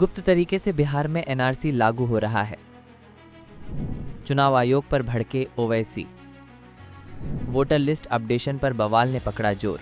गुप्त तरीके से बिहार में एनआरसी लागू हो रहा है। चुनाव आयोग पर भड़के ओवैसी। वोटर लिस्ट अपडेशन पर बवाल ने पकड़ा जोर।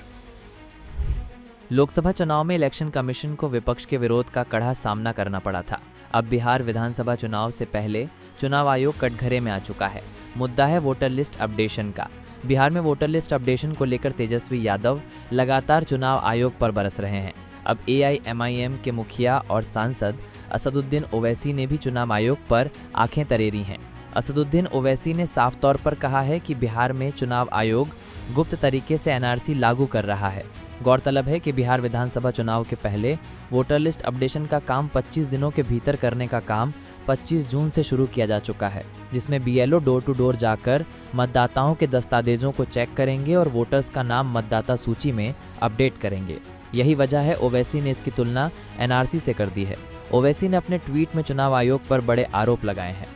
लोकसभा चुनाव में इलेक्शन कमीशन को विपक्ष के विरोध का कड़ा सामना करना पड़ा था। अब बिहार विधानसभा चुनाव से पहले चुनाव आयोग कटघरे में आ चुका है। मुद्दा है वोटर लिस्ट अपडेशन का। बिहार में वोटर लिस्ट अपडेशन को लेकर तेजस्वी यादव लगातार चुनाव आयोग पर बरस रहे हैं। अब एआईएमआईएम के मुखिया और सांसद असदुद्दीन ओवैसी ने भी चुनाव आयोग पर आंखें तरेरी हैं। असदुद्दीन ओवैसी ने साफ तौर पर कहा है कि बिहार में चुनाव आयोग गुप्त तरीके से एनआरसी लागू कर रहा है। गौरतलब है कि बिहार विधानसभा चुनाव के पहले वोटर लिस्ट अपडेशन का काम 25 दिनों के भीतर करने का काम 25 जून से शुरू किया जा चुका है, जिसमें बीएलओ डोर टू डोर जाकर मतदाताओं के दस्तावेजों को चेक करेंगे और वोटर्स का नाम मतदाता सूची में अपडेट करेंगे। यही वजह है ओवैसी ने इसकी तुलना एनआरसी से कर दी है। ओवैसी ने अपने ट्वीट में चुनाव आयोग पर बड़े आरोप लगाए हैं।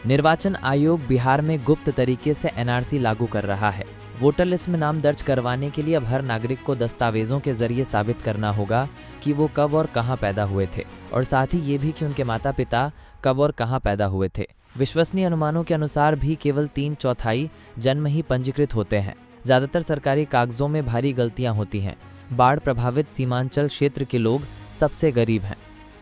निर्वाचन आयोग बिहार में गुप्त तरीके से एनआरसी लागू कर रहा है। वोटर लिस्ट में नाम दर्ज करवाने के लिए अब हर नागरिक को दस्तावेजों के जरिए साबित करना होगा कि वो कब और कहां पैदा हुए थे, और साथ ही ये भी कि उनके माता पिता कब और कहां पैदा हुए थे। विश्वसनीय अनुमानों के अनुसार भी केवल 3/4 जन्म ही पंजीकृत होते हैं। ज़्यादातर सरकारी कागजों में भारी गलतियां होती हैं। बाढ़ प्रभावित सीमांचल क्षेत्र के लोग सबसे गरीब हैं।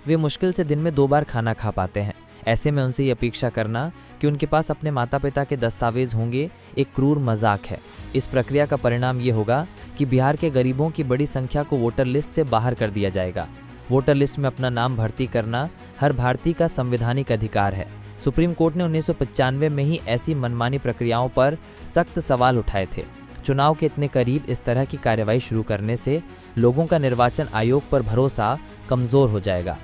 वे मुश्किल से दिन में 2 बार खाना खा पाते हैं। ऐसे में उनसे ये अपेक्षा करना कि उनके पास अपने माता पिता के दस्तावेज होंगे एक क्रूर मजाक है। इस प्रक्रिया का परिणाम ये होगा कि बिहार के गरीबों की बड़ी संख्या को वोटर लिस्ट से बाहर कर दिया जाएगा। वोटर लिस्ट में अपना नाम भर्ती करना हर भारतीय का संवैधानिक अधिकार है। सुप्रीम कोर्ट ने 1995 में ही ऐसी मनमानी प्रक्रियाओं पर सख्त सवाल उठाए थे। चुनाव के इतने करीब इस तरह की कार्रवाई शुरू करने से लोगों का निर्वाचन आयोग पर भरोसा कमजोर हो जाएगा।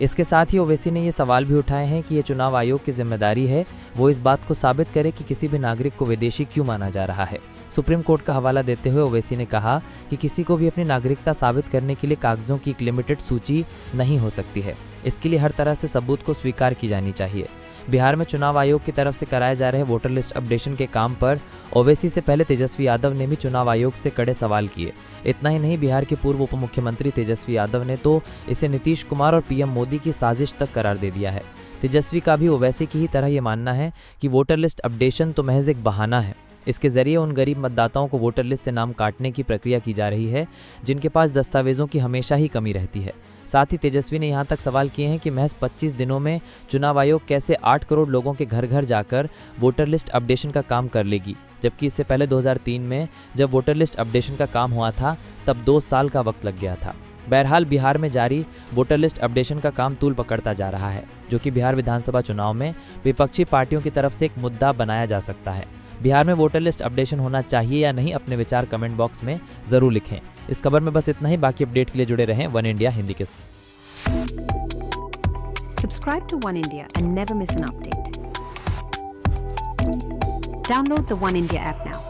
इसके साथ ही ओवैसी ने ये सवाल भी उठाए हैं कि ये चुनाव आयोग की जिम्मेदारी है वो इस बात को साबित करे कि किसी भी नागरिक को विदेशी क्यों माना जा रहा है। सुप्रीम कोर्ट का हवाला देते हुए ओवैसी ने कहा कि किसी को भी अपनी नागरिकता साबित करने के लिए कागजों की एक लिमिटेड सूची नहीं हो सकती है। इसके लिए हर तरह से सबूत को स्वीकार की जानी चाहिए। बिहार में चुनाव आयोग की तरफ से कराए जा रहे वोटर लिस्ट अपडेशन के काम पर ओवैसी से पहले तेजस्वी यादव ने भी चुनाव आयोग से कड़े सवाल किए। इतना ही नहीं, बिहार के पूर्व उप मुख्यमंत्री तेजस्वी यादव ने तो इसे नीतीश कुमार और पीएम मोदी की साजिश तक करार दे दिया है। तेजस्वी का भी ओवैसी की ही तरह ये मानना है कि वोटर लिस्ट अपडेशन तो महज एक बहाना है। इसके जरिए उन गरीब मतदाताओं को वोटर लिस्ट से नाम काटने की प्रक्रिया की जा रही है जिनके पास दस्तावेजों की हमेशा ही कमी रहती है। साथ ही तेजस्वी ने यहाँ तक सवाल किए हैं कि महज 25 दिनों में चुनाव आयोग कैसे 8 करोड़ लोगों के घर घर जाकर वोटर लिस्ट अपडेशन का काम कर लेगी, जबकि इससे पहले 2003 में जब वोटर लिस्ट अपडेशन का काम हुआ था तब 2 साल का वक्त लग गया था। बहरहाल बिहार में जारी वोटर लिस्ट अपडेशन का काम तूल पकड़ता जा रहा है, जो कि बिहार विधानसभा चुनाव में विपक्षी पार्टियों की तरफ से एक मुद्दा बनाया जा सकता है। बिहार में वोटर लिस्ट अपडेशन होना चाहिए या नहीं, अपने विचार कमेंट बॉक्स में जरूर लिखें। इस खबर में बस इतना ही। बाकी अपडेट के लिए जुड़े रहें वन इंडिया हिंदी के साथ। Subscribe to One India and never miss an update. Download the One India app now.